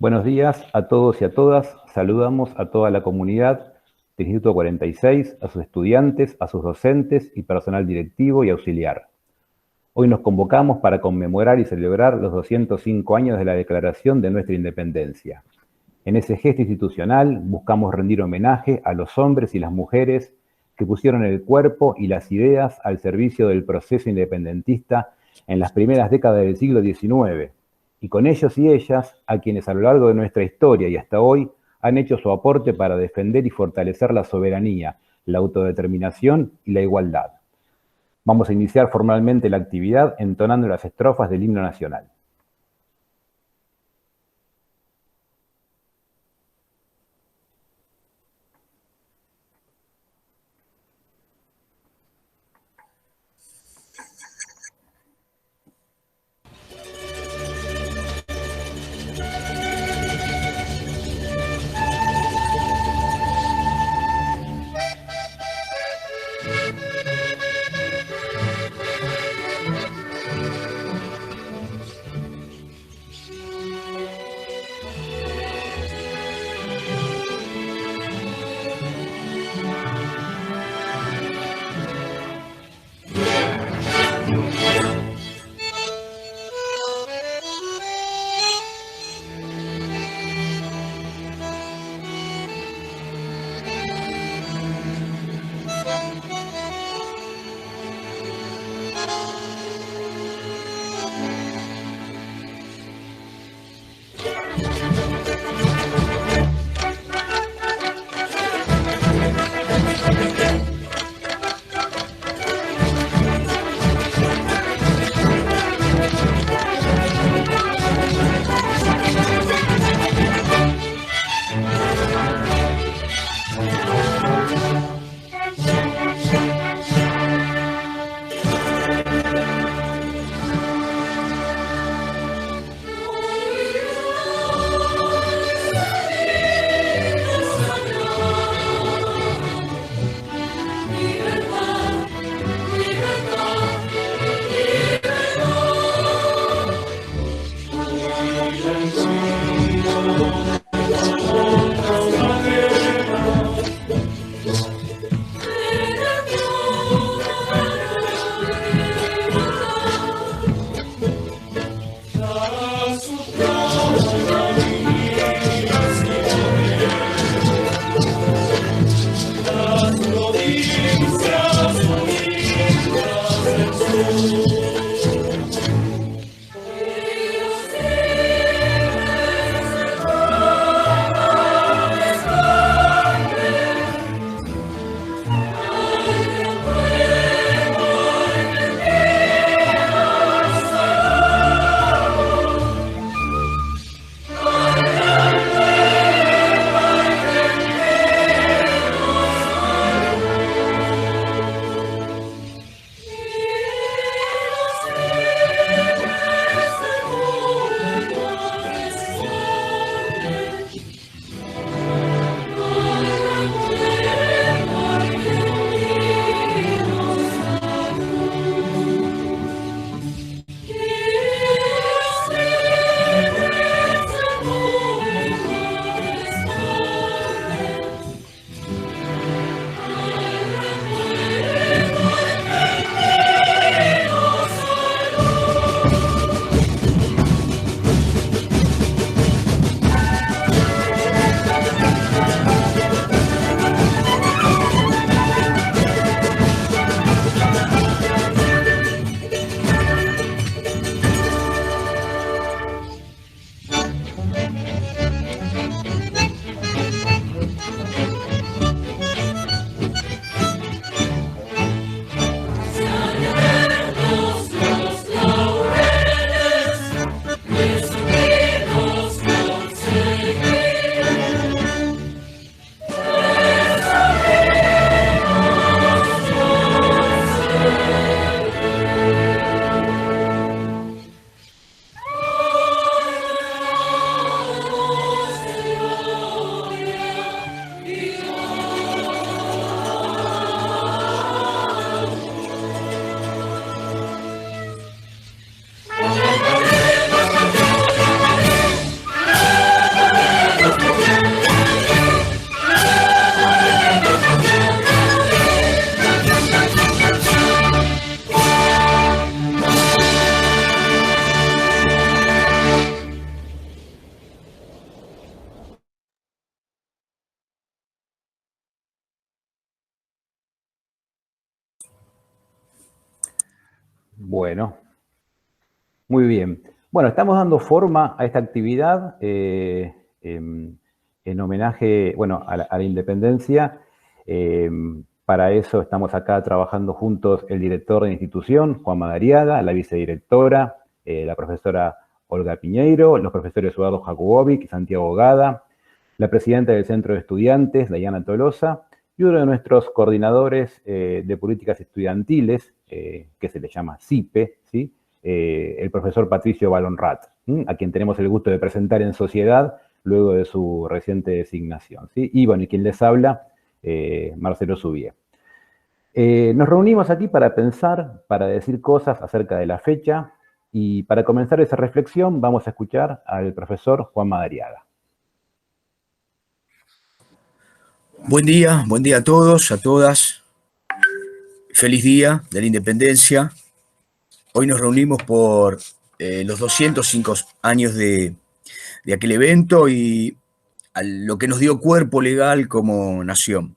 Buenos días a todos y a todas. Saludamos a toda la comunidad del Instituto 46, a sus estudiantes, a sus docentes y personal directivo y auxiliar. Hoy nos convocamos para conmemorar y celebrar los 205 años de la Declaración de nuestra Independencia. En ese gesto institucional buscamos rendir homenaje a los hombres y las mujeres que pusieron el cuerpo y las ideas al servicio del proceso independentista en las primeras décadas del siglo XIX, y con ellos y ellas a quienes a lo largo de nuestra historia y hasta hoy han hecho su aporte para defender y fortalecer la soberanía, la autodeterminación y la igualdad. Vamos a iniciar formalmente la actividad entonando las estrofas del himno nacional. Bueno, muy bien. Bueno, estamos dando forma a esta actividad en homenaje, bueno, a la independencia. Para eso estamos acá trabajando juntos el director de la institución, Juan Madariaga, la vicedirectora, la profesora Olga Piñeiro, los profesores Eduardo Jakubovic y Santiago Gada, la presidenta del Centro de Estudiantes, Dayana Tolosa, y uno de nuestros coordinadores de políticas estudiantiles, que se le llama CIPE, ¿sí? El profesor Patricio Balonrat, a quien tenemos el gusto de presentar en sociedad luego de su reciente designación, ¿sí? Y bueno, y quien les habla, Marcelo Zubié. Nos reunimos aquí para pensar, para decir cosas acerca de la fecha, y para comenzar esa reflexión vamos a escuchar al profesor Juan Madariaga. Buen día a todos, a todas. Feliz día de la independencia. Hoy nos reunimos por los 205 años de aquel evento y a lo que nos dio cuerpo legal como nación.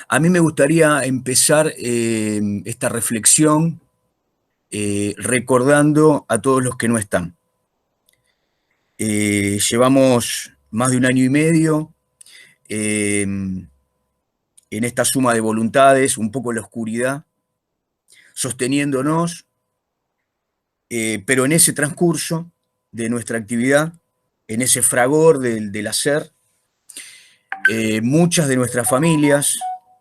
A mí me gustaría empezar esta reflexión recordando a todos los que no están. Llevamos más de un año y medio en esta suma de voluntades, un poco en la oscuridad, sosteniéndonos, pero en ese transcurso de nuestra actividad, en ese fragor del hacer, muchas de nuestras familias,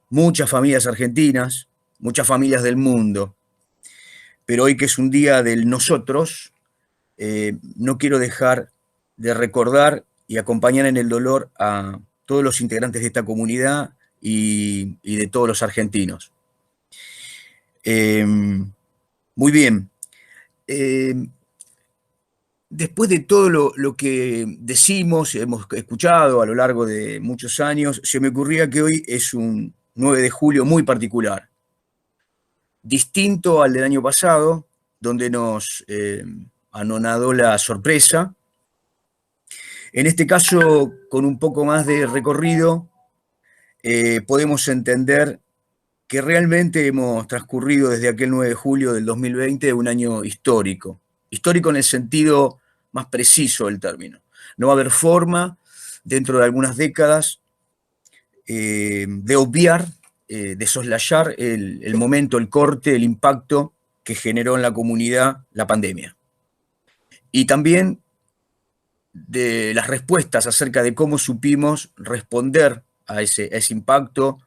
muchas familias argentinas, muchas familias del mundo, pero hoy que es un día del nosotros, no quiero dejar de recordar y acompañar en el dolor a todos los integrantes de esta comunidad y de todos los argentinos. Muy bien. Después de todo lo que decimos, hemos escuchado a lo largo de muchos años, se me ocurría que hoy es un 9 de julio muy particular, distinto al del año pasado, donde nos anonadó la sorpresa. En este caso, con un poco más de recorrido, podemos entender que realmente hemos transcurrido desde aquel 9 de julio del 2020 un año histórico. Histórico en el sentido más preciso del término. No va a haber forma, dentro de algunas décadas, de obviar, de soslayar el momento, el corte, el impacto que generó en la comunidad la pandemia. Y también de las respuestas acerca de cómo supimos responder a ese impacto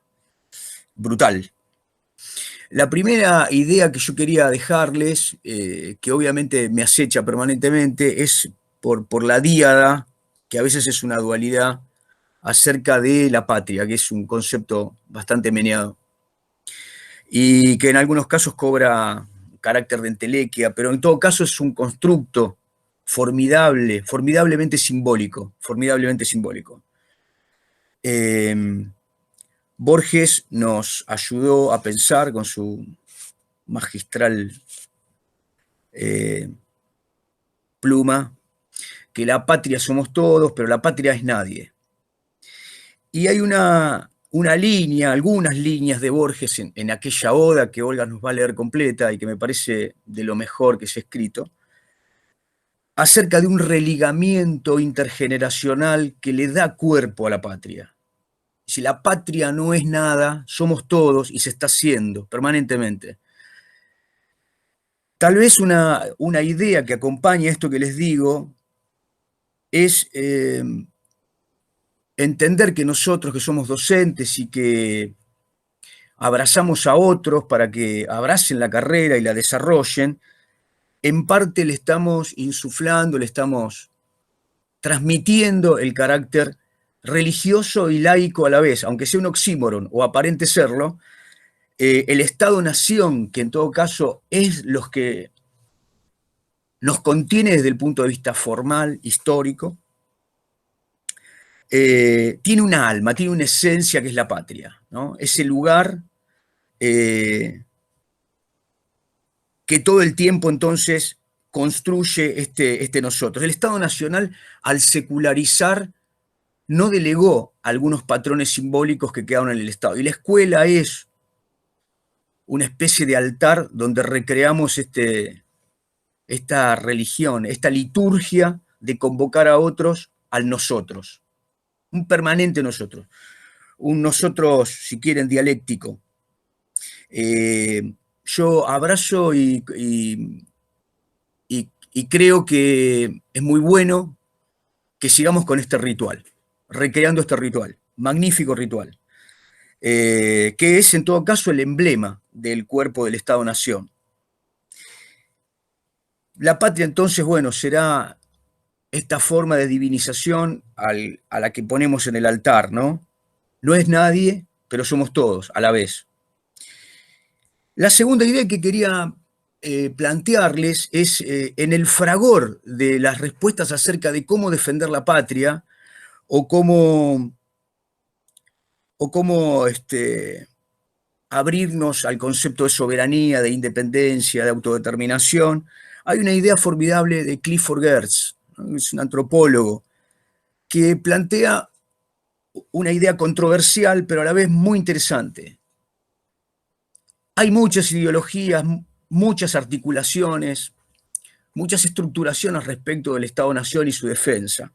brutal. La primera idea que yo quería dejarles, que obviamente me acecha permanentemente, es por la díada, que a veces es una dualidad, acerca de la patria, que es un concepto bastante meneado, y que en algunos casos cobra carácter de entelequia, pero en todo caso es un constructo formidable, formidablemente simbólico, formidablemente simbólico. Borges nos ayudó a pensar con su magistral pluma, que la patria somos todos, pero la patria es nadie. Y hay una línea, algunas líneas de Borges en aquella oda que Olga nos va a leer completa y que me parece de lo mejor que se ha escrito, acerca de un religamiento intergeneracional que le da cuerpo a la patria. Si la patria no es nada, somos todos y se está haciendo permanentemente. Tal vez una idea que acompaña esto que les digo es entender que nosotros que somos docentes y que abrazamos a otros para que abracen la carrera y la desarrollen, en parte le estamos insuflando, le estamos transmitiendo el carácter religioso y laico a la vez, aunque sea un oxímoron o aparente serlo, el Estado-nación, que en todo caso es lo que nos contiene desde el punto de vista formal, histórico, tiene una alma, tiene una esencia que es la patria, ¿no? Ese lugar que todo el tiempo entonces construye este nosotros. El Estado Nacional, al secularizar, no delegó algunos patrones simbólicos que quedaron en el Estado. Y la escuela es una especie de altar donde recreamos esta religión, esta liturgia de convocar a otros al nosotros, un permanente nosotros, un nosotros, si quieren, dialéctico. Yo abrazo y creo que es muy bueno que sigamos con este ritual, recreando este ritual, magnífico ritual, que es en todo caso el emblema del cuerpo del Estado-Nación. La patria entonces, bueno, será esta forma de divinización a la que ponemos en el altar, ¿no? No es nadie, pero somos todos a la vez. La segunda idea que quería plantearles es en el fragor de las respuestas acerca de cómo defender la patria o cómo abrirnos al concepto de soberanía, de independencia, de autodeterminación. Hay una idea formidable de Clifford Geertz, ¿no? Es un antropólogo, que plantea una idea controversial, pero a la vez muy interesante. Hay muchas ideologías, muchas articulaciones, muchas estructuraciones respecto del Estado-Nación y su defensa.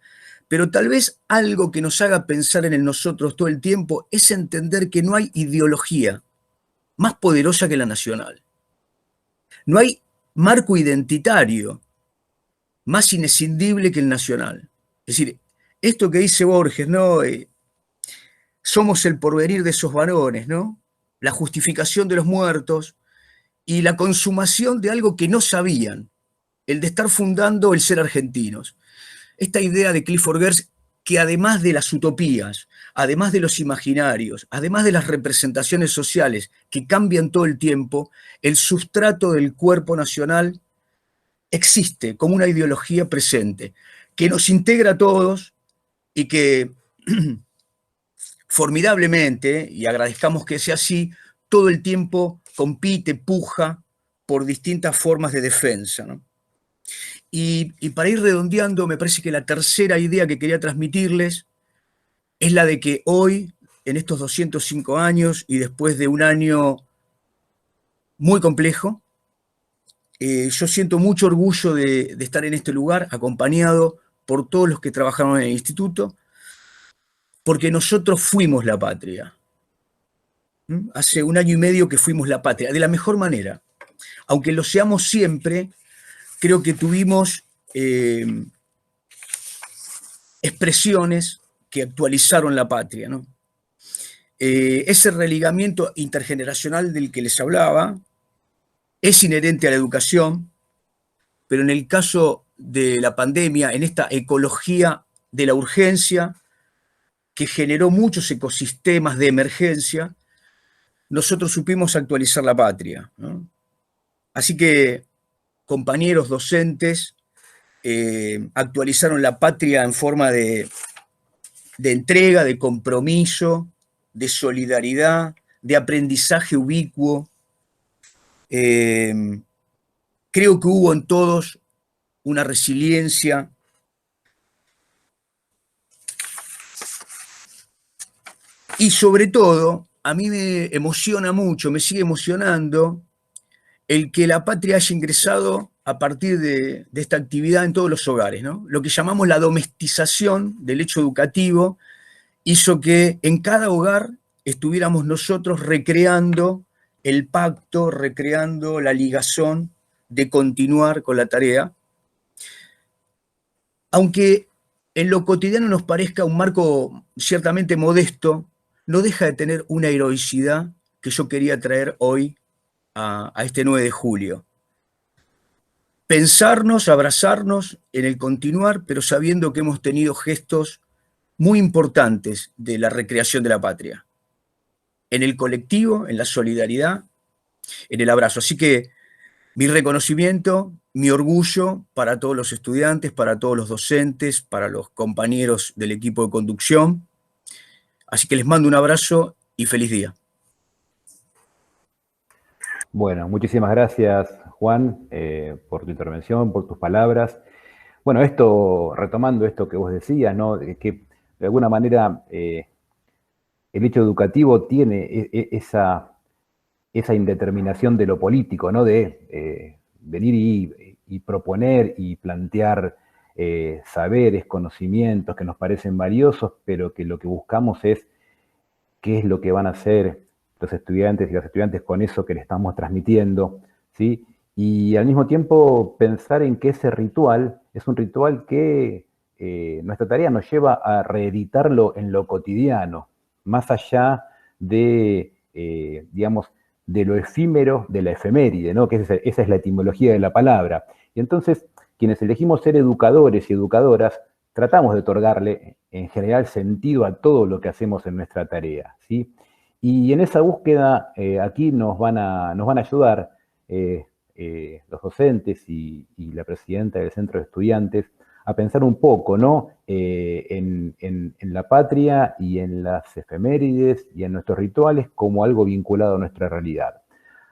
Pero tal vez algo que nos haga pensar en el nosotros todo el tiempo es entender que no hay ideología más poderosa que la nacional. No hay marco identitario más inescindible que el nacional. Es decir, esto que dice Borges, ¿no? Somos el porvenir de esos varones, ¿no? La justificación de los muertos y la consumación de algo que no sabían, el de estar fundando el ser argentinos. Esta idea de Clifford Geertz, que además de las utopías, además de los imaginarios, además de las representaciones sociales que cambian todo el tiempo, el sustrato del cuerpo nacional existe como una ideología presente, que nos integra a todos y que formidablemente, y agradezcamos que sea así, todo el tiempo compite, puja por distintas formas de defensa, ¿no? Y para ir redondeando, me parece que la tercera idea que quería transmitirles es la de que hoy, en estos 205 años y después de un año muy complejo, yo siento mucho orgullo de estar en este lugar, acompañado por todos los que trabajaron en el instituto, porque nosotros fuimos la patria. Hace un año y medio que fuimos la patria, de la mejor manera. Aunque lo seamos siempre, creo que tuvimos expresiones que actualizaron la patria, ¿no? Ese religamiento intergeneracional del que les hablaba es inherente a la educación, pero en el caso de la pandemia, en esta ecología de la urgencia que generó muchos ecosistemas de emergencia, nosotros supimos actualizar la patria, ¿no? Así que compañeros docentes actualizaron la patria en forma de entrega, de compromiso, de solidaridad, de aprendizaje ubicuo. Creo que hubo en todos una resiliencia y sobre todo, a mí me emociona mucho, me sigue emocionando el que la patria haya ingresado a partir de esta actividad en todos los hogares, ¿no? Lo que llamamos la domestización del hecho educativo hizo que en cada hogar estuviéramos nosotros recreando el pacto, recreando la ligazón de continuar con la tarea. Aunque en lo cotidiano nos parezca un marco ciertamente modesto, no deja de tener una heroicidad que yo quería traer hoy a este 9 de julio. Pensarnos, abrazarnos en el continuar, pero sabiendo que hemos tenido gestos muy importantes de la recreación de la patria. En el colectivo, en la solidaridad, en el abrazo. Así que mi reconocimiento, mi orgullo para todos los estudiantes, para todos los docentes, para los compañeros del equipo de conducción. Así que les mando un abrazo y feliz día. Bueno, muchísimas gracias, Juan, por tu intervención, por tus palabras. Bueno, retomando esto que vos decías, ¿no? Que de alguna manera el hecho educativo tiene esa indeterminación de lo político, ¿no? De venir y proponer y plantear saberes, conocimientos que nos parecen valiosos, pero que lo que buscamos es qué es lo que van a hacer los estudiantes y las estudiantes con eso que le estamos transmitiendo, ¿sí? Y al mismo tiempo pensar en que ese ritual es un ritual que nuestra tarea nos lleva a reeditarlo en lo cotidiano, más allá de, digamos, de lo efímero de la efeméride, ¿no? Que esa es la etimología de la palabra. Y entonces, quienes elegimos ser educadores y educadoras, tratamos de otorgarle en general sentido a todo lo que hacemos en nuestra tarea, ¿sí? Y en esa búsqueda aquí nos van a ayudar los docentes y la presidenta del Centro de Estudiantes a pensar un poco, ¿no? En la patria y en las efemérides y en nuestros rituales como algo vinculado a nuestra realidad.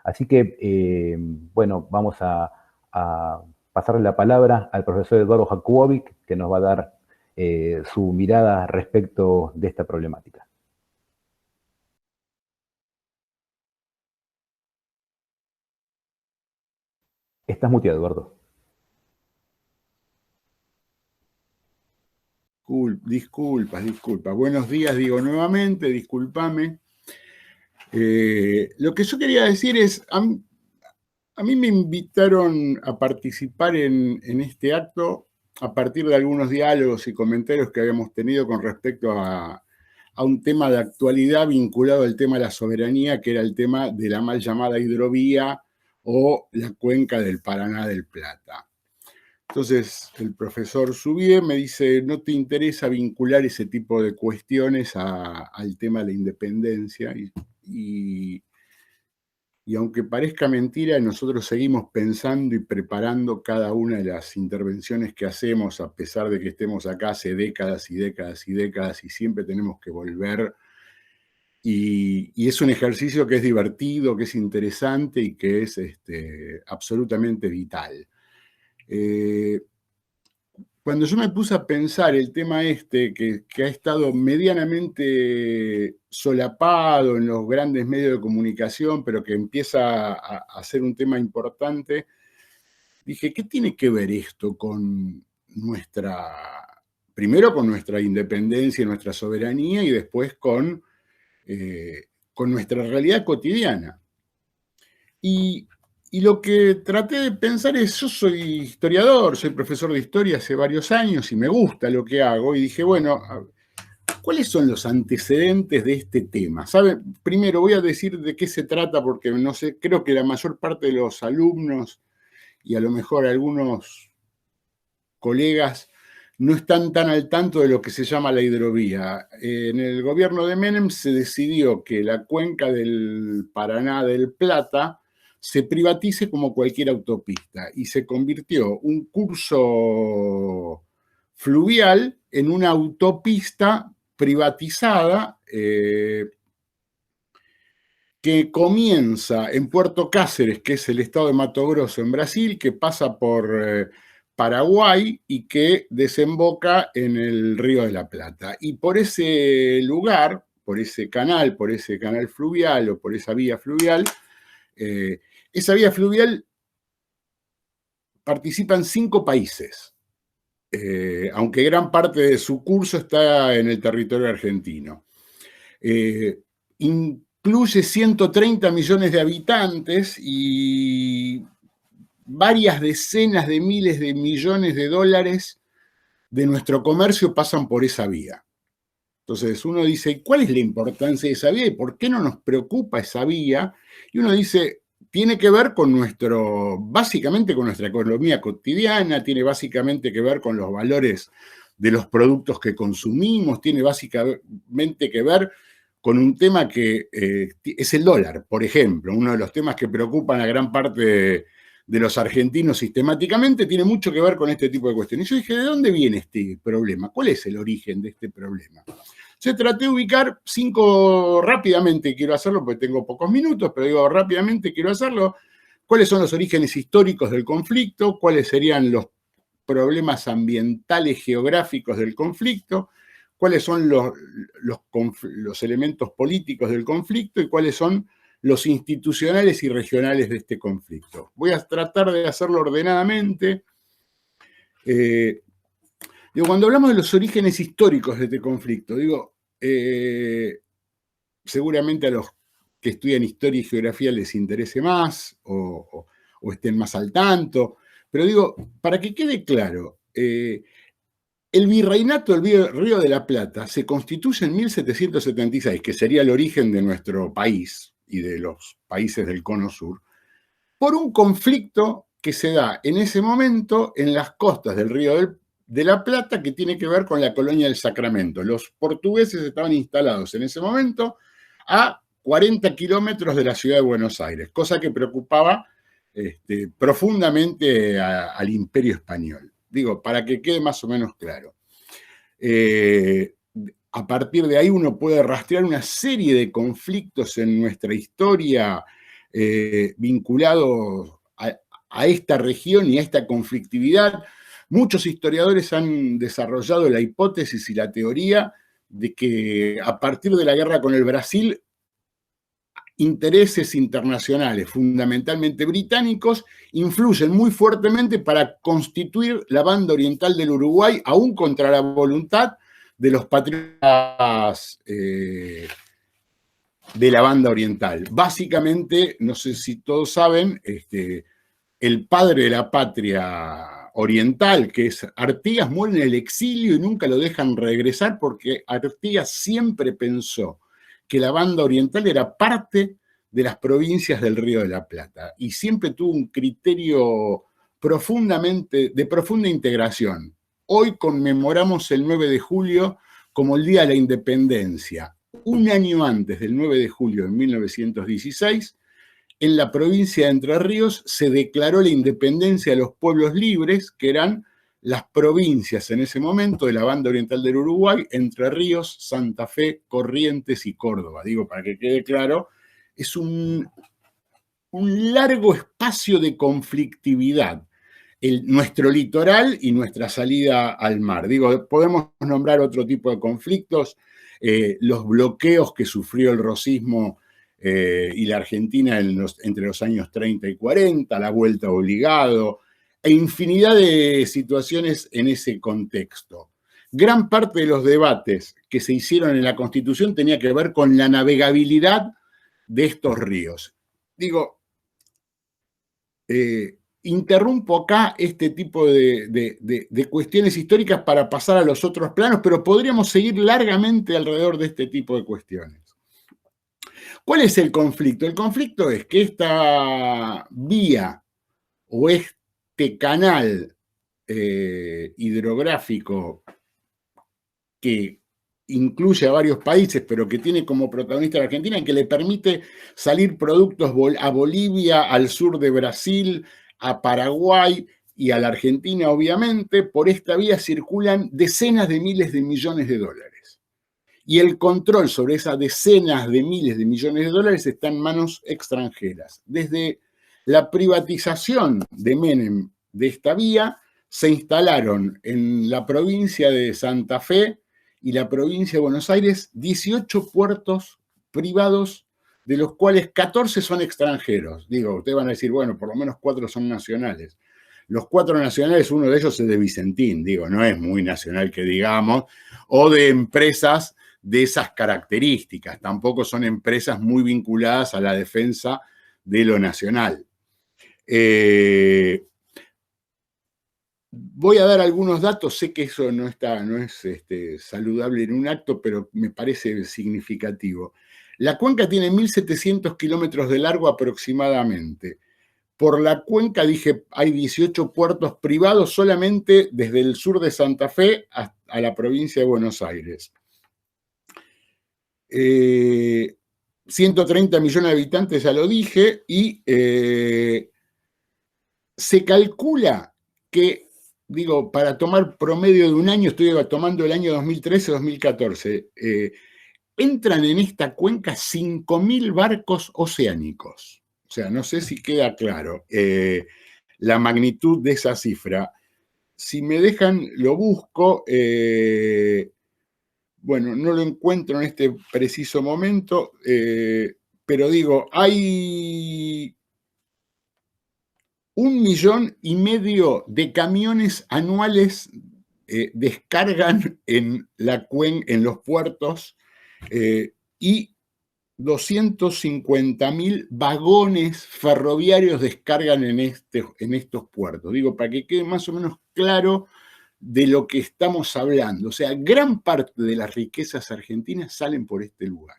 Así que, bueno, vamos a pasarle la palabra al profesor Eduardo Jakubovic, que nos va a dar su mirada respecto de esta problemática. Estás muteado, Eduardo. Disculpas. Buenos días, digo nuevamente, discúlpame. Lo que yo quería decir es, a mí me invitaron a participar en este acto a partir de algunos diálogos y comentarios que habíamos tenido con respecto a un tema de actualidad vinculado al tema de la soberanía, que era el tema de la mal llamada hidrovía o la cuenca del Paraná del Plata. Entonces, el profesor Subier me dice, ¿no te interesa vincular ese tipo de cuestiones al tema de la independencia? Y aunque parezca mentira, nosotros seguimos pensando y preparando cada una de las intervenciones que hacemos, a pesar de que estemos acá hace décadas y décadas y décadas, y siempre tenemos que volver. Y es un ejercicio que es divertido, que es interesante y que es absolutamente vital. Cuando yo me puse a pensar el tema que ha estado medianamente solapado en los grandes medios de comunicación, pero que empieza a ser un tema importante, dije, ¿qué tiene que ver esto con primero con nuestra independencia y nuestra soberanía, y después con nuestra realidad cotidiana? Y lo que traté de pensar es, yo soy historiador, soy profesor de historia hace varios años y me gusta lo que hago, y dije, bueno, ¿cuáles son los antecedentes de este tema? ¿Saben? Primero voy a decir de qué se trata, porque no sé, creo que la mayor parte de los alumnos y a lo mejor algunos colegas no están tan al tanto de lo que se llama la hidrovía. En el gobierno de Menem se decidió que la cuenca del Paraná del Plata se privatice como cualquier autopista y se convirtió un curso fluvial en una autopista privatizada que comienza en Puerto Cáceres, que es el estado de Mato Grosso en Brasil, que pasa por Paraguay y que desemboca en el Río de la Plata. Y por ese lugar, por ese canal fluvial o por esa vía fluvial participan 5 países, aunque gran parte de su curso está en el territorio argentino. Incluye 130 millones de habitantes y varias decenas de miles de millones de dólares de nuestro comercio pasan por esa vía. Entonces uno dice, ¿cuál es la importancia de esa vía y por qué no nos preocupa esa vía? Y uno dice, tiene que ver con básicamente con nuestra economía cotidiana, tiene básicamente que ver con los valores de los productos que consumimos, tiene básicamente que ver con un tema que es el dólar, por ejemplo, uno de los temas que preocupan a gran parte de los argentinos sistemáticamente, tiene mucho que ver con este tipo de cuestiones. Y yo dije, ¿de dónde viene este problema? ¿Cuál es el origen de este problema? Yo traté de ubicar 5 rápidamente, quiero hacerlo porque tengo pocos minutos, pero digo rápidamente quiero hacerlo. ¿Cuáles son los orígenes históricos del conflicto? ¿Cuáles serían los problemas ambientales geográficos del conflicto? ¿Cuáles son los elementos políticos del conflicto? ¿Y cuáles son los institucionales y regionales de este conflicto. Voy a tratar de hacerlo ordenadamente. Cuando hablamos de los orígenes históricos de este conflicto, seguramente a los que estudian historia y geografía les interese más o estén más al tanto, pero para que quede claro, el virreinato del Río de la Plata se constituye en 1776, que sería el origen de nuestro país y de los países del Cono Sur, por un conflicto que se da en ese momento en las costas del Río de la Plata, que tiene que ver con la colonia del Sacramento. Los portugueses estaban instalados en ese momento a 40 kilómetros de la ciudad de Buenos Aires, cosa que preocupaba profundamente al Imperio Español. Para que quede más o menos claro. A partir de ahí uno puede rastrear una serie de conflictos en nuestra historia vinculados a esta región y a esta conflictividad. Muchos historiadores han desarrollado la hipótesis y la teoría de que a partir de la guerra con el Brasil, intereses internacionales, fundamentalmente británicos, influyen muy fuertemente para constituir la banda oriental del Uruguay, aún contra la voluntad de los patriotas de la banda oriental. Básicamente, no sé si todos saben, el padre de la patria oriental, que es Artigas, muere en el exilio y nunca lo dejan regresar porque Artigas siempre pensó que la banda oriental era parte de las provincias del Río de la Plata y siempre tuvo un criterio de profunda integración. Hoy conmemoramos el 9 de julio como el Día de la Independencia. Un año antes del 9 de julio de 1916, en la provincia de Entre Ríos se declaró la independencia de los pueblos libres, que eran las provincias en ese momento de la banda oriental del Uruguay, Entre Ríos, Santa Fe, Corrientes y Córdoba. Para que quede claro, es un largo espacio de conflictividad, nuestro litoral y nuestra salida al mar. Podemos nombrar otro tipo de conflictos, los bloqueos que sufrió el rosismo y la Argentina entre los años 30 y 40, la vuelta obligado, e infinidad de situaciones en ese contexto. Gran parte de los debates que se hicieron en la Constitución tenía que ver con la navegabilidad de estos ríos. Interrumpo acá este tipo de cuestiones históricas para pasar a los otros planos, pero podríamos seguir largamente alrededor de este tipo de cuestiones. ¿Cuál es el conflicto? El conflicto es que esta vía o este canal hidrográfico que incluye a varios países, pero que tiene como protagonista a la Argentina, que le permite salir productos a Bolivia, al sur de Brasil, a Paraguay y a la Argentina, obviamente. Por esta vía circulan decenas de miles de millones de dólares. Y el control sobre esas decenas de miles de millones de dólares está en manos extranjeras. Desde la privatización de Menem de esta vía, se instalaron en la provincia de Santa Fe y la provincia de Buenos Aires 18 puertos privados, de los cuales 14 son extranjeros. Ustedes van a decir, bueno, por lo menos 4 son nacionales. Los 4 nacionales, uno de ellos es de Vicentín, no es muy nacional que digamos, o de empresas de esas características. Tampoco son empresas muy vinculadas a la defensa de lo nacional. Voy a dar algunos datos, sé que eso no es saludable en un acto, pero me parece significativo. La cuenca tiene 1.700 kilómetros de largo aproximadamente. Por la cuenca, hay 18 puertos privados solamente desde el sur de Santa Fe a la provincia de Buenos Aires. 130 millones de habitantes, ya lo dije, y se calcula que, para tomar promedio de un año, estoy tomando el año 2013-2014, entran en esta cuenca 5.000 barcos oceánicos. O sea, no sé si queda claro la magnitud de esa cifra. Si me dejan, lo busco. Bueno, no lo encuentro en este preciso momento, pero digo, hay 1,5 millones de camiones anuales descargan en los puertos y 250.000 vagones ferroviarios descargan en estos puertos. Digo, para que quede más o menos claro de lo que estamos hablando. O sea, gran parte de las riquezas argentinas salen por este lugar.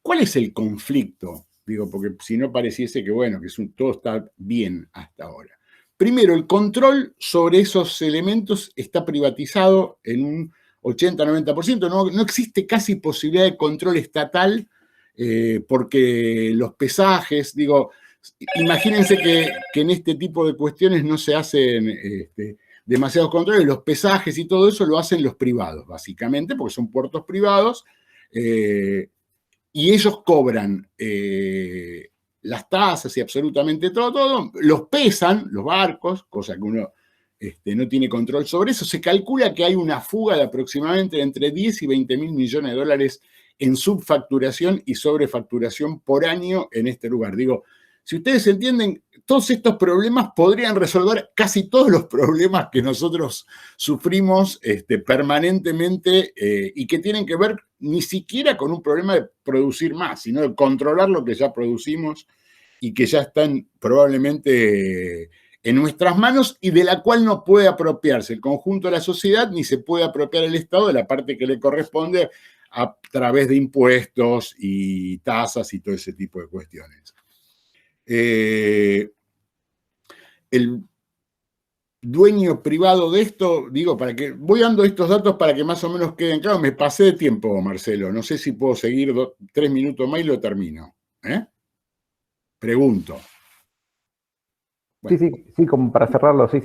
¿Cuál es el conflicto? Digo, porque si no pareciese que, bueno, que todo está bien hasta ahora. Primero, el control sobre esos elementos está privatizado en un 80-90%. No existe casi posibilidad de control estatal porque los pesajes, digo, imagínense que en este tipo de cuestiones no se hacen demasiados controles, los pesajes y todo eso lo hacen los privados, básicamente, porque son puertos privados, y ellos cobran las tasas y absolutamente todo, los pesan, los barcos, cosa que uno no tiene control sobre eso. Se calcula que hay una fuga de aproximadamente entre 10 y 20 mil millones de dólares en subfacturación y sobrefacturación por año en este lugar. Digo, si ustedes entienden, todos estos problemas podrían resolver casi todos los problemas que nosotros sufrimos permanentemente y que tienen que ver ni siquiera con un problema de producir más, sino de controlar lo que ya producimos y que ya están probablemente en nuestras manos y de la cual no puede apropiarse el conjunto de la sociedad ni se puede apropiar el Estado de la parte que le corresponde a través de impuestos y tasas y todo ese tipo de cuestiones. El dueño privado de esto, digo, voy dando estos datos para que más o menos queden claros. Me pasé de tiempo, Marcelo. No sé si puedo seguir 3 minutos más y lo termino. Pregunto. Bueno. Sí, como para cerrarlo, sí.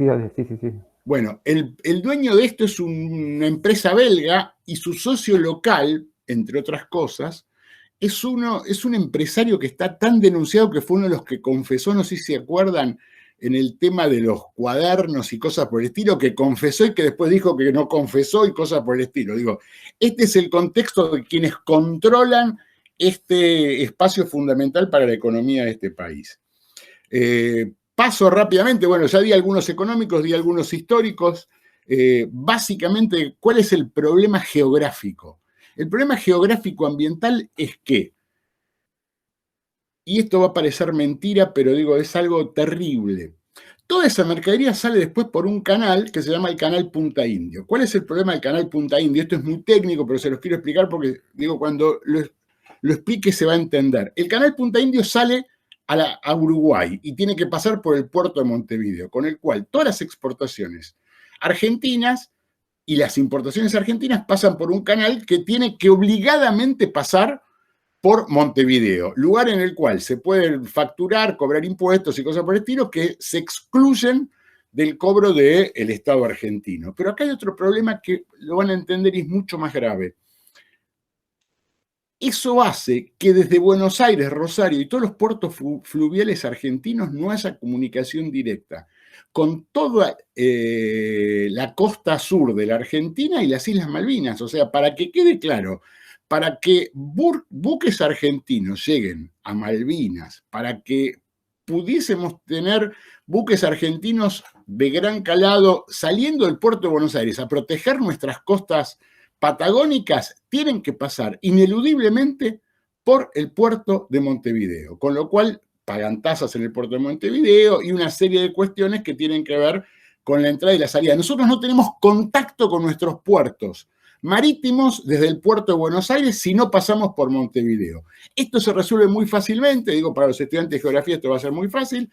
Bueno, el dueño de esto es una empresa belga y su socio local, entre otras cosas, es un empresario que está tan denunciado que fue uno de los que confesó, no sé si se acuerdan, en el tema de los cuadernos y cosas por el estilo, que confesó y que después dijo que no confesó y cosas por el estilo. Digo, este es el contexto de quienes controlan este espacio fundamental para la economía de este país. Paso rápidamente, bueno, ya di algunos económicos, di algunos históricos. Básicamente, ¿cuál es el problema geográfico? El problema geográfico ambiental es que, y esto va a parecer mentira, pero digo, es algo terrible. Toda esa mercadería sale después por un canal que se llama el canal Punta Indio. ¿Cuál es el problema del canal Punta Indio? Esto es muy técnico, pero se los quiero explicar porque, digo, cuando lo explique se va a entender. El canal Punta Indio sale a Uruguay y tiene que pasar por el puerto de Montevideo, con el cual todas las exportaciones argentinas y las importaciones argentinas pasan por un canal que tiene que obligadamente pasar por Montevideo, lugar en el cual se pueden facturar, cobrar impuestos y cosas por el estilo que se excluyen del cobro del Estado argentino. Pero acá hay otro problema que lo van a entender y es mucho más grave. Eso hace que desde Buenos Aires, Rosario y todos los puertos fluviales argentinos no haya comunicación directa con toda la costa sur de la Argentina y las Islas Malvinas. O sea, para que quede claro, para que buques argentinos lleguen a Malvinas, para que pudiésemos tener buques argentinos de gran calado saliendo del puerto de Buenos Aires a proteger nuestras costas patagónicas, tienen que pasar ineludiblemente por el puerto de Montevideo, con lo cual pagan tasas en el puerto de Montevideo y una serie de cuestiones que tienen que ver con la entrada y la salida. Nosotros no tenemos contacto con nuestros puertos marítimos desde el puerto de Buenos Aires si no pasamos por Montevideo. Esto se resuelve muy fácilmente, digo, para los estudiantes de geografía esto va a ser muy fácil,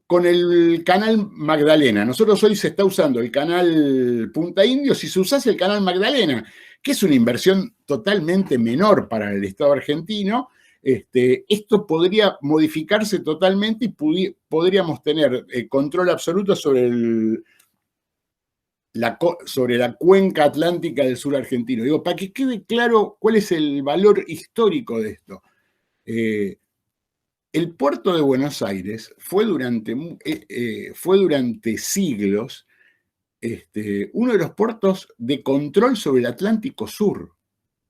con el canal Magdalena. Nosotros hoy se está usando el canal Punta Indio. Si se usase el canal Magdalena, que es una inversión totalmente menor para el Estado argentino, esto podría modificarse totalmente y podríamos tener control absoluto sobre la cuenca atlántica del sur argentino. Digo, para que quede claro cuál es el valor histórico de esto. El puerto de Buenos Aires fue durante siglos uno de los puertos de control sobre el Atlántico Sur.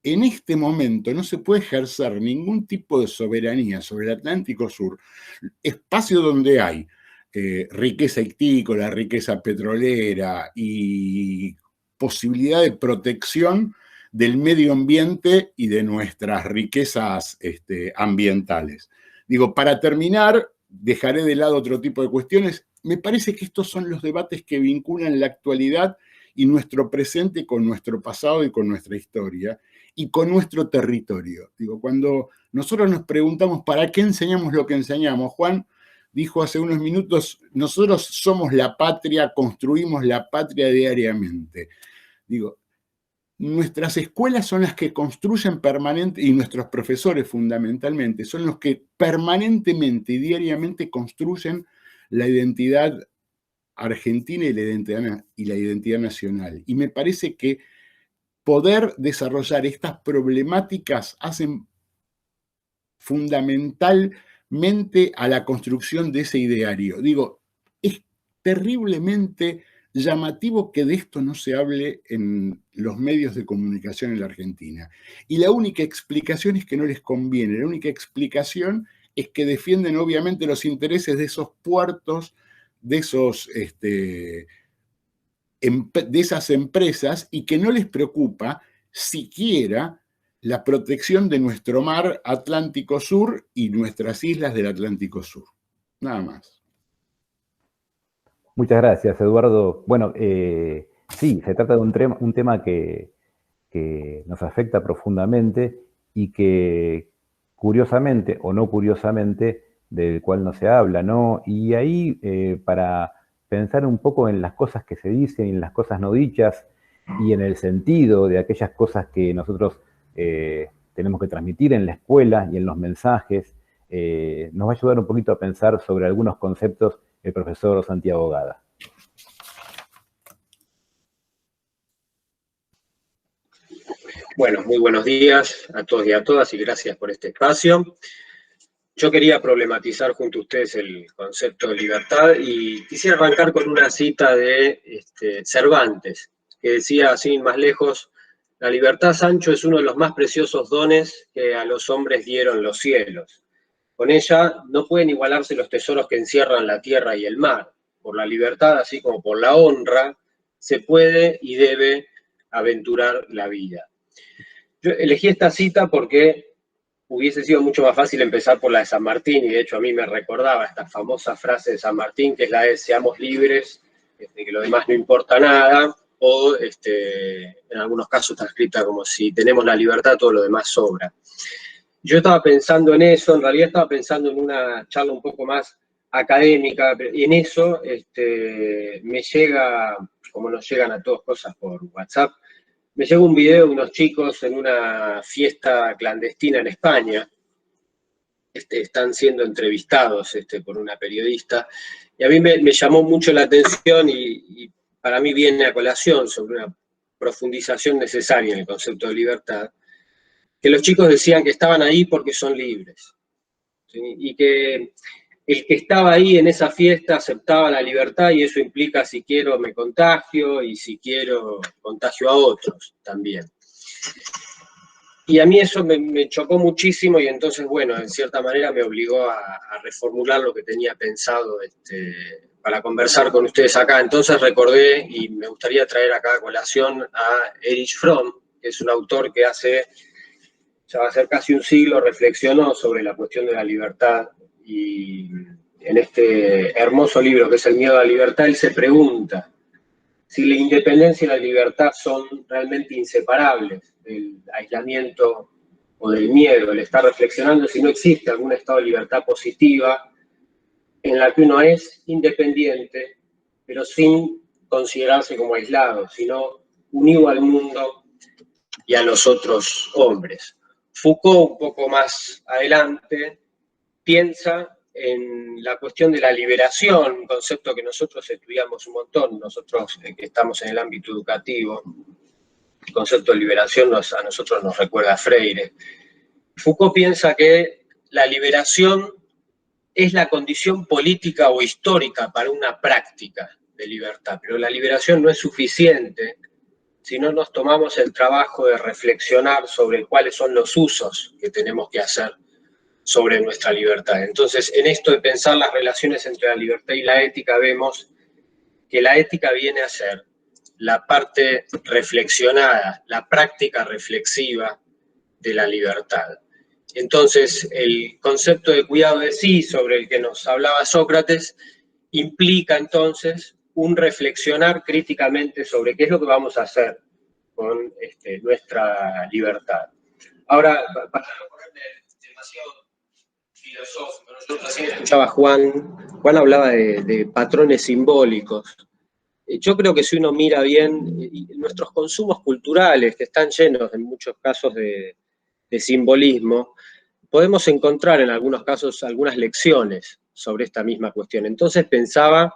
en este momento no se puede ejercer ningún tipo de soberanía sobre el Atlántico Sur, espacio donde hay riqueza ictícola, riqueza petrolera y posibilidad de protección del medio ambiente y de nuestras riquezas ambientales. Digo, para terminar, dejaré de lado otro tipo de cuestiones. Me parece que estos son los debates que vinculan la actualidad y nuestro presente con nuestro pasado y con nuestra historia y con nuestro territorio. Digo, cuando nosotros nos preguntamos ¿para qué enseñamos lo que enseñamos? Juan dijo hace unos minutos, nosotros somos la patria, construimos la patria diariamente. Digo, nuestras escuelas son las que construyen permanentemente, y nuestros profesores fundamentalmente, son los que permanentemente y diariamente construyen la identidad argentina y la identidad nacional. Y me parece que poder desarrollar estas problemáticas hacen fundamentalmente a la construcción de ese ideario. Digo, es terriblemente llamativo que de esto no se hable en los medios de comunicación en la Argentina. Y la única explicación es que no les conviene, la única explicación es que defienden obviamente los intereses de esos puertos, de esas empresas, y que no les preocupa siquiera la protección de nuestro mar Atlántico Sur y nuestras islas del Atlántico Sur. Nada más. Muchas gracias, Eduardo. Bueno, sí, se trata de un tema que nos afecta profundamente y que curiosamente o no curiosamente del cual no se habla, ¿no? Y ahí para pensar un poco en las cosas que se dicen y en las cosas no dichas y en el sentido de aquellas cosas que nosotros tenemos que transmitir en la escuela y en los mensajes, nos va a ayudar un poquito a pensar sobre algunos conceptos el profesor Santiago Gada. Bueno, muy buenos días a todos y a todas y gracias por este espacio. Yo quería problematizar junto a ustedes el concepto de libertad y quisiera arrancar con una cita de Cervantes, que decía, sin ir más lejos, la libertad, Sancho, es uno de los más preciosos dones que a los hombres dieron los cielos. Con ella no pueden igualarse los tesoros que encierran la tierra y el mar. Por la libertad, así como por la honra, se puede y debe aventurar la vida. Yo elegí esta cita porque hubiese sido mucho más fácil empezar por la de San Martín, y de hecho a mí me recordaba esta famosa frase de San Martín, que es la de seamos libres, que lo demás no importa nada, o en algunos casos está escrita como si tenemos la libertad, todo lo demás sobra. Yo estaba pensando en eso, en realidad estaba pensando en una charla un poco más académica, y en eso me llega, como nos llegan a todos cosas por WhatsApp, me llegó un video de unos chicos en una fiesta clandestina en España. Están siendo entrevistados por una periodista, y a mí me llamó mucho la atención y para mí viene a colación sobre una profundización necesaria en el concepto de libertad, que los chicos decían que estaban ahí porque son libres, ¿sí? Y que el que estaba ahí en esa fiesta aceptaba la libertad, y eso implica si quiero me contagio y si quiero contagio a otros también. Y a mí eso me chocó muchísimo, y entonces, bueno, en cierta manera me obligó a reformular lo que tenía pensado para conversar con ustedes acá. Entonces recordé, y me gustaría traer acá a colación a Erich Fromm, que es un autor que ya va a ser casi un siglo, reflexionó sobre la cuestión de la libertad. Y en este hermoso libro que es El miedo a la libertad, él se pregunta si la independencia y la libertad son realmente inseparables del aislamiento o del miedo. Él está reflexionando si no existe algún estado de libertad positiva en la que uno es independiente, pero sin considerarse como aislado, sino unido al mundo y a los otros hombres. Foucault, un poco más adelante, piensa en la cuestión de la liberación, un concepto que nosotros estudiamos un montón, nosotros que estamos en el ámbito educativo. El concepto de liberación a nosotros nos recuerda a Freire. Foucault piensa que la liberación es la condición política o histórica para una práctica de libertad, pero la liberación no es suficiente si no nos tomamos el trabajo de reflexionar sobre cuáles son los usos que tenemos que hacer sobre nuestra libertad. Entonces, en esto de pensar las relaciones entre la libertad y la ética, vemos que la ética viene a ser la parte reflexionada, la práctica reflexiva de la libertad. Entonces, el concepto de cuidado de sí, sobre el que nos hablaba Sócrates, implica entonces un reflexionar críticamente sobre qué es lo que vamos a hacer con nuestra libertad. Ahora, para no ponerme demasiado filosófico, yo recién escuchaba a Juan hablaba de patrones simbólicos. Yo creo que si uno mira bien, nuestros consumos culturales, que están llenos en muchos casos de simbolismo, podemos encontrar en algunos casos algunas lecciones sobre esta misma cuestión. Entonces pensaba,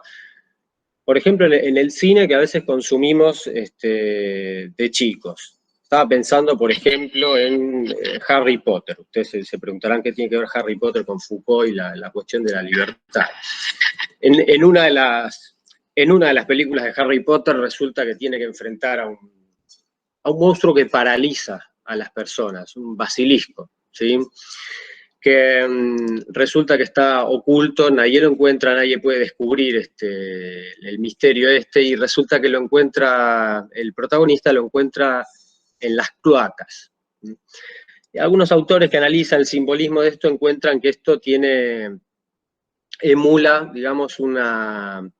por ejemplo, en el cine que a veces consumimos de chicos. Estaba pensando, por ejemplo, en Harry Potter. Ustedes se preguntarán qué tiene que ver Harry Potter con Foucault y la cuestión de la libertad. En una de las películas de Harry Potter resulta que tiene que enfrentar a un monstruo que paraliza a las personas, un basilisco, ¿sí? Que resulta que está oculto, nadie lo encuentra, nadie puede descubrir el misterio y resulta que lo encuentra, el protagonista lo encuentra en las cloacas. Y algunos autores que analizan el simbolismo de esto encuentran que esto emula, digamos, una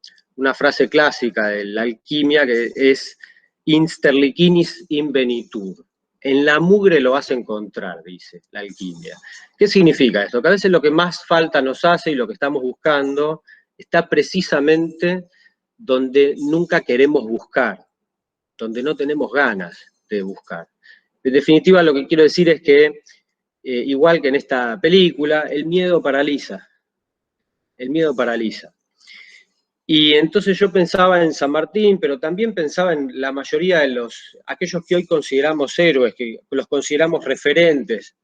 frase clásica de la alquimia que es "Insterlicinis invenitur". En la mugre lo vas a encontrar, dice la alquimia. ¿Qué significa esto? Que a veces lo que más falta nos hace y lo que estamos buscando está precisamente donde nunca queremos buscar, donde no tenemos ganas de buscar. En definitiva, lo que quiero decir es que, igual que en esta película, el miedo paraliza. El miedo paraliza. Y entonces yo pensaba en San Martín, pero también pensaba en la mayoría de aquellos que hoy consideramos héroes, que los consideramos referentes,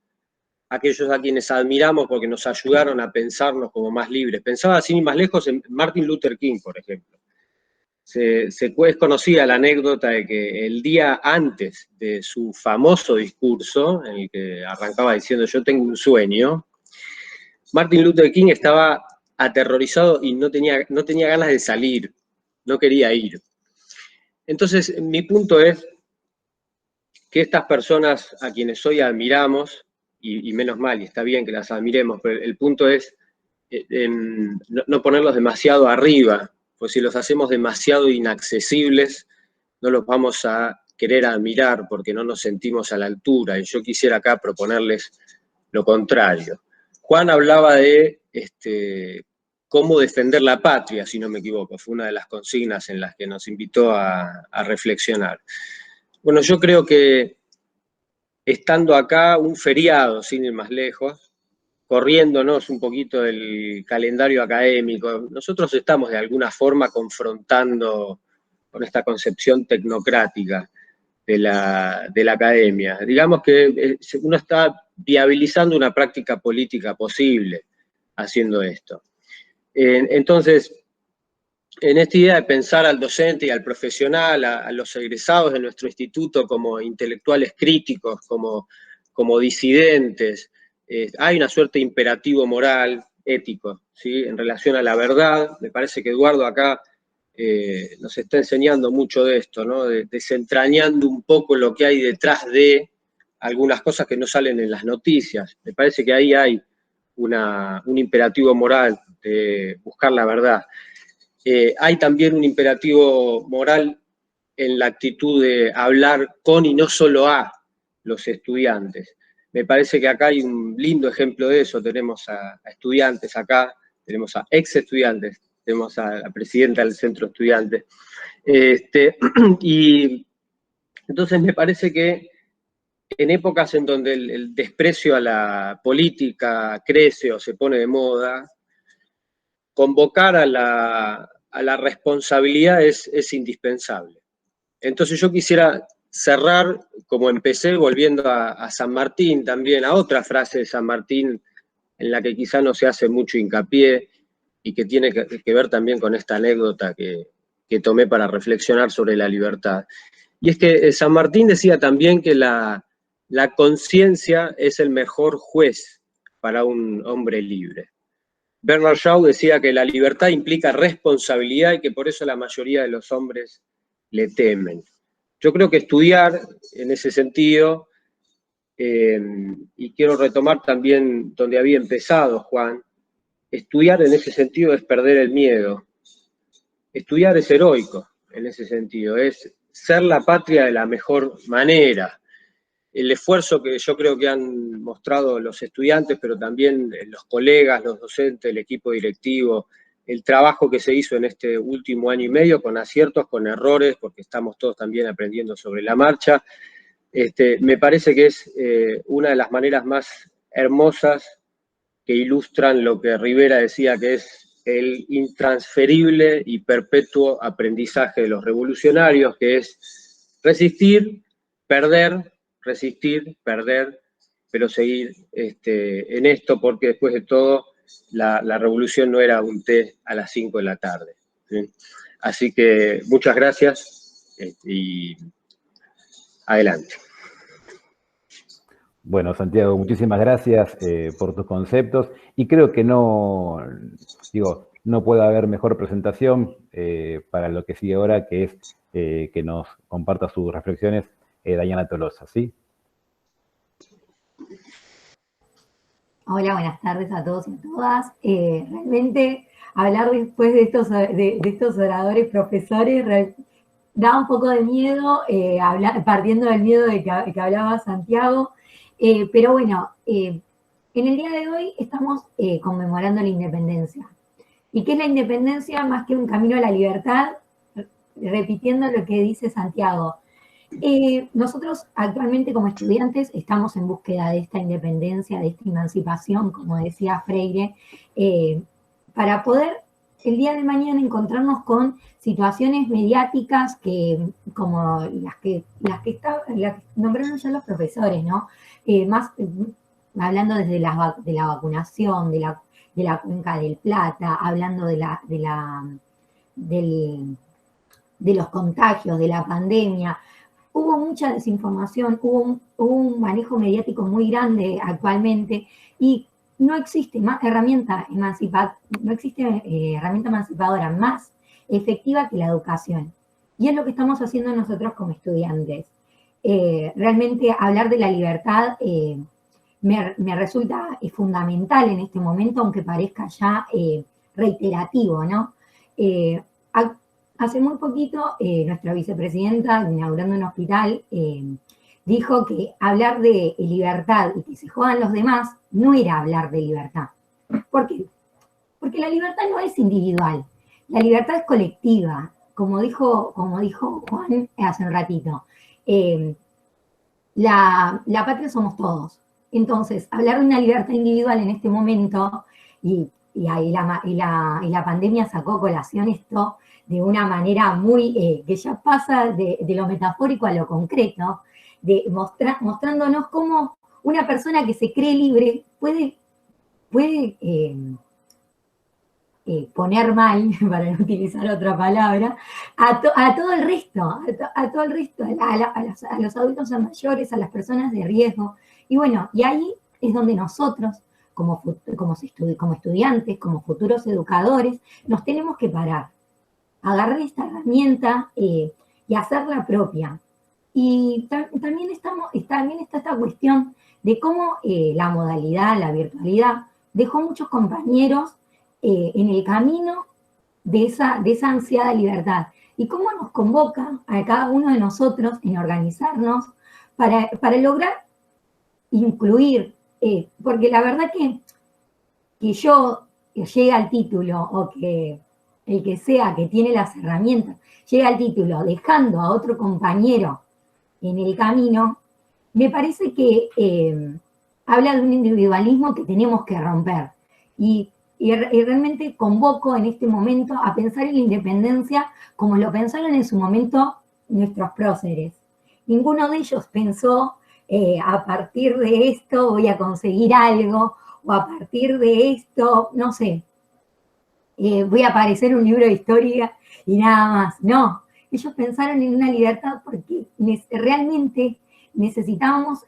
aquellos a quienes admiramos porque nos ayudaron a pensarnos como más libres. Pensaba, sin ir más lejos, en Martin Luther King, por ejemplo. Es conocida la anécdota de que el día antes de su famoso discurso, en el que arrancaba diciendo "yo tengo un sueño", Martin Luther King estaba aterrorizado y no tenía ganas de salir, no quería ir. Entonces, mi punto es que estas personas a quienes hoy admiramos, y menos mal, y está bien que las admiremos, pero el punto es no ponerlos demasiado arriba, pues si los hacemos demasiado inaccesibles, no los vamos a querer admirar porque no nos sentimos a la altura, y yo quisiera acá proponerles lo contrario. Juan hablaba de cómo defender la patria, si no me equivoco, fue una de las consignas en las que nos invitó a reflexionar. Bueno, yo creo que estando acá un feriado, sin ir más lejos, corriéndonos un poquito del calendario académico, nosotros estamos de alguna forma confrontando con esta concepción tecnocrática de la academia. Digamos que uno está viabilizando una práctica política posible haciendo esto. Entonces, en esta idea de pensar al docente y al profesional, a los egresados de nuestro instituto como intelectuales críticos, como disidentes, hay una suerte de imperativo moral, ético, ¿sí? En relación a la verdad. Me parece que Eduardo acá nos está enseñando mucho de esto, ¿no? Desentrañando un poco lo que hay detrás de algunas cosas que no salen en las noticias. Me parece que ahí hay un imperativo moral de buscar la verdad. Hay también un imperativo moral en la actitud de hablar con y no solo a los estudiantes. Me parece que acá hay un lindo ejemplo de eso. Tenemos a estudiantes acá, tenemos a ex estudiantes, tenemos a la presidenta del centro estudiante. Y entonces me parece que en épocas en donde el desprecio a la política crece o se pone de moda, convocar a la responsabilidad es indispensable. Entonces yo quisiera cerrar, como empecé, volviendo a San Martín también, a otra frase de San Martín en la que quizá no se hace mucho hincapié y que tiene que ver también con esta anécdota que tomé para reflexionar sobre la libertad. Y es que San Martín decía también que la conciencia es el mejor juez para un hombre libre. Bernard Shaw decía que la libertad implica responsabilidad y que por eso la mayoría de los hombres le temen. Yo creo que estudiar en ese sentido, y quiero retomar también donde había empezado Juan, estudiar en ese sentido es perder el miedo. Estudiar es heroico en ese sentido, es ser la patria de la mejor manera. El esfuerzo que yo creo que han mostrado los estudiantes, pero también los colegas, los docentes, el equipo directivo, el trabajo que se hizo en este último año y medio, con aciertos, con errores, porque estamos todos también aprendiendo sobre la marcha, me parece que es una de las maneras más hermosas que ilustran lo que Rivera decía que es el intransferible y perpetuo aprendizaje de los revolucionarios, que es resistir, perder, pero seguir en esto, porque después de todo, la revolución no era un té a las 5 de la tarde. ¿Sí? Así que muchas gracias y adelante. Bueno, Santiago, muchísimas gracias por tus conceptos y creo que no puede haber mejor presentación para lo que sigue ahora, que es que nos comparta sus reflexiones Dayana Tolosa, ¿sí? Hola, buenas tardes a todos y a todas. Realmente hablar después de estos oradores profesores da un poco de miedo, partiendo del miedo de que hablaba Santiago, pero bueno, en el día de hoy estamos conmemorando la independencia. ¿Y qué es la independencia más que un camino a la libertad? Repitiendo lo que dice Santiago. Nosotros actualmente como estudiantes estamos en búsqueda de esta independencia, de esta emancipación, como decía Freire, para poder el día de mañana encontrarnos con situaciones mediáticas como las que nombraron ya los profesores, ¿no? Más hablando desde de la vacunación, de la Cuenca del Plata, hablando de los contagios, de la pandemia. Hubo mucha desinformación, hubo un manejo mediático muy grande actualmente y no existe herramienta emancipadora más efectiva que la educación. Y es lo que estamos haciendo nosotros como estudiantes. Realmente hablar de la libertad me resulta fundamental en este momento, aunque parezca ya reiterativo, ¿no? Hace muy poquito, nuestra vicepresidenta, inaugurando un hospital, dijo que hablar de libertad y que se jodan los demás no era hablar de libertad. ¿Por qué? Porque la libertad no es individual, la libertad es colectiva, como dijo Juan hace un ratito. La patria somos todos. Entonces, hablar de una libertad individual en este momento, y la pandemia sacó a colación esto de una manera muy, que ya pasa de lo metafórico a lo concreto, mostrándonos cómo una persona que se cree libre puede poner mal, para no utilizar otra palabra, a todo el resto, a los adultos mayores, a las personas de riesgo. Y bueno, y ahí es donde nosotros, como estudiantes, como futuros educadores, nos tenemos que parar, agarrar esta herramienta y hacerla propia. Y también está esta cuestión de cómo la modalidad, la virtualidad, dejó muchos compañeros en el camino de esa ansiada libertad. Y cómo nos convoca a cada uno de nosotros en organizarnos para lograr incluir, porque la verdad que yo llegue al título, o que el que sea que tiene las herramientas llegue al título dejando a otro compañero en el camino, me parece que habla de un individualismo que tenemos que romper. Y realmente convoco en este momento a pensar en la independencia como lo pensaron en su momento nuestros próceres. Ninguno de ellos pensó a partir de esto voy a conseguir algo, o a partir de esto, no sé, voy a aparecer en un libro de historia y nada más. No, ellos pensaron en una libertad porque realmente necesitábamos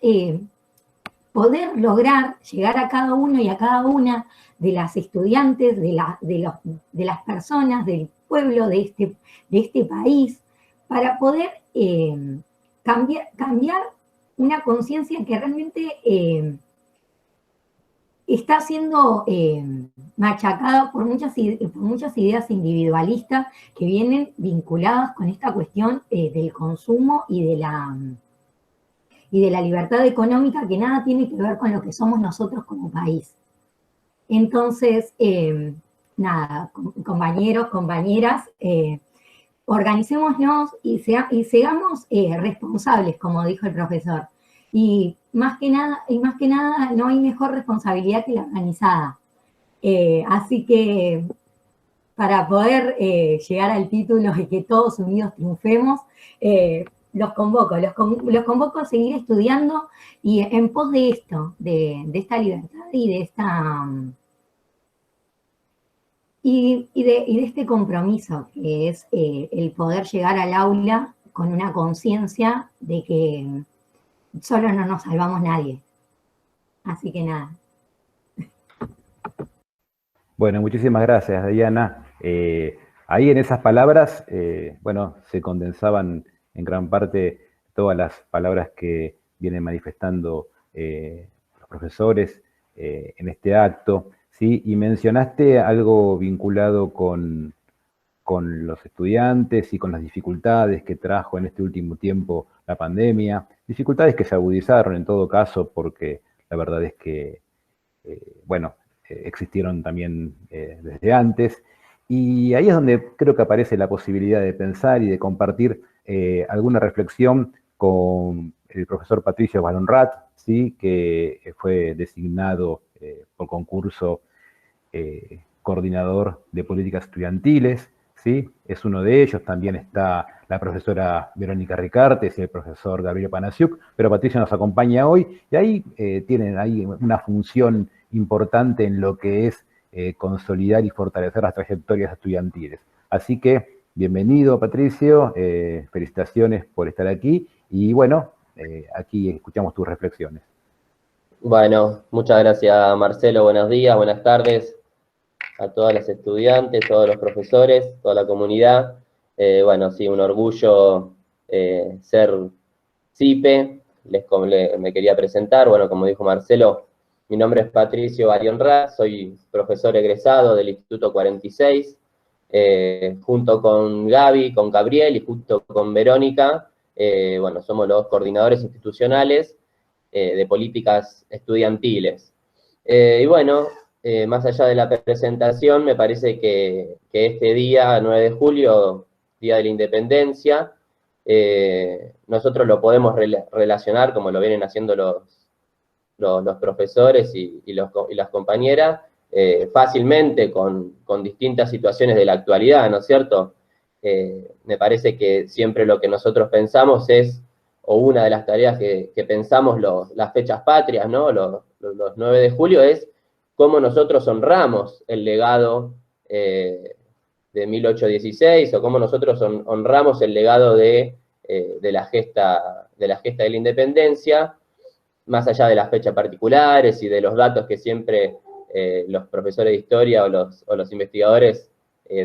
poder lograr llegar a cada uno y a cada una de las estudiantes, de las personas, del pueblo de este país, para poder cambiar una conciencia que realmente está siendo machacada por muchas ideas individualistas que vienen vinculadas con esta cuestión del consumo y de la libertad económica, que nada tiene que ver con lo que somos nosotros como país. Entonces, nada, compañeros, compañeras, organicémonos y seamos responsables, como dijo el profesor. Y más que nada, no hay mejor responsabilidad que la organizada. Así que para poder llegar al título y que todos unidos triunfemos, los convoco a seguir estudiando y en pos de esto, de esta libertad y de esta y de este compromiso que es el poder llegar al aula con una conciencia de que solo no nos salvamos nadie. Así que nada. Bueno, muchísimas gracias, Diana. Ahí en esas palabras, bueno, se condensaban en gran parte todas las palabras que vienen manifestando los profesores en este acto, ¿sí? Y mencionaste algo vinculado con los estudiantes y con las dificultades que trajo en este último tiempo la pandemia, dificultades que se agudizaron en todo caso porque la verdad es que, bueno, existieron también desde antes, y ahí es donde creo que aparece la posibilidad de pensar y de compartir alguna reflexión con el profesor Patricio Balonrat, ¿sí? Que fue designado por concurso coordinador de políticas estudiantiles, ¿sí? Es uno de ellos. También está la profesora Verónica Ricartes y el profesor Gabriel Panasiuk, pero Patricio nos acompaña hoy, y ahí tienen ahí una función importante en lo que es consolidar y fortalecer las trayectorias estudiantiles. Así que, bienvenido, Patricio, felicitaciones por estar aquí, y bueno, aquí escuchamos tus reflexiones. Bueno, muchas gracias, Marcelo, buenos días, buenas tardes a todas las estudiantes, todos los profesores, toda la comunidad. Bueno, sí, un orgullo ser CIPE. Me quería presentar, bueno, como dijo Marcelo, mi nombre es Patricio Balonrat, soy profesor egresado del Instituto 46, junto con Gaby, con Gabriel y junto con Verónica, bueno, somos los coordinadores institucionales de políticas estudiantiles. Y bueno, más allá de la presentación, me parece que este día, 9 de julio, Día de la Independencia, nosotros lo podemos relacionar, como lo vienen haciendo los profesores y las compañeras, fácilmente con distintas situaciones de la actualidad, ¿no es cierto? Me parece que siempre lo que nosotros pensamos es, o una de las tareas que pensamos las fechas patrias, ¿no? Los 9 de julio es cómo nosotros honramos el legado de 1816, o cómo nosotros honramos el legado de la gesta de la independencia, más allá de las fechas particulares y de los datos que siempre los profesores de historia o los investigadores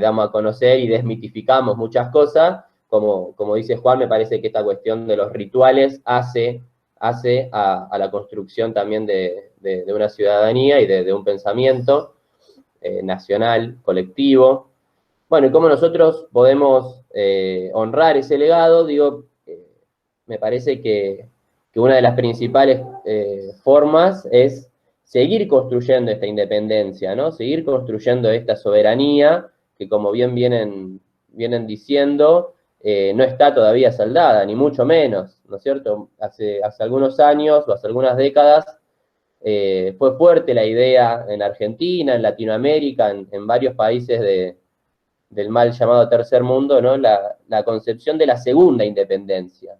damos a conocer y desmitificamos muchas cosas. Como dice Juan, me parece que esta cuestión de los rituales hace a la construcción también de una ciudadanía y de un pensamiento nacional, colectivo. Bueno, y cómo nosotros podemos honrar ese legado, digo, me parece que una de las principales formas es seguir construyendo esta independencia, ¿no? Seguir construyendo esta soberanía que, como bien vienen diciendo, no está todavía saldada, ni mucho menos, ¿no es cierto? Hace algunos años o hace algunas décadas fue fuerte la idea en Argentina, en Latinoamérica, en varios países del mal llamado tercer mundo, ¿no? La concepción de la segunda independencia,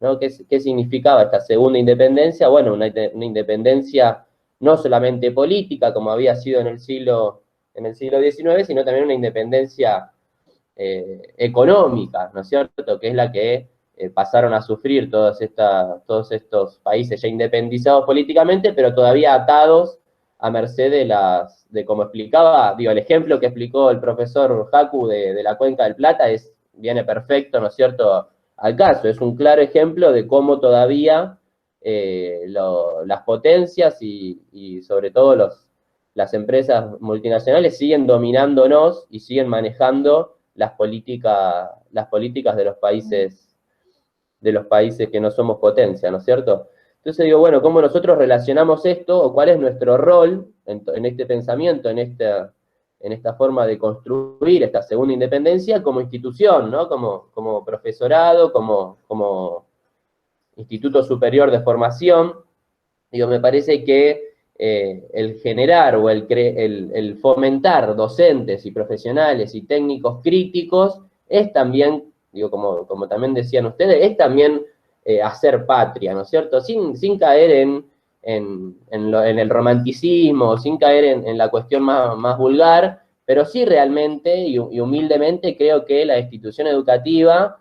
¿no? ¿Qué significaba esta segunda independencia? Bueno, una independencia no solamente política, como había sido en el siglo XIX, sino también una independencia económica, ¿no es cierto?, que es la que pasaron a sufrir todos estos países ya independizados políticamente, pero todavía atados a merced de como explicaba, digo, el ejemplo que explicó el profesor Jacu de la Cuenca del Plata viene perfecto, ¿no es cierto?, al caso. Es un claro ejemplo de cómo todavía las potencias y sobre todo las empresas multinacionales siguen dominándonos y siguen manejando las políticas de los países que no somos potencia, ¿no es cierto? Entonces digo, bueno, ¿cómo nosotros relacionamos esto o cuál es nuestro rol en este pensamiento, en esta forma de construir esta segunda independencia como institución, ¿no? Como profesorado, como instituto superior de formación? Digo, me parece que el generar o el fomentar docentes y profesionales y técnicos críticos es también, digo, como también decían ustedes, es también hacer patria, ¿no es cierto? Sin caer en el romanticismo, sin caer en la cuestión más vulgar, pero sí realmente y humildemente creo que la institución educativa,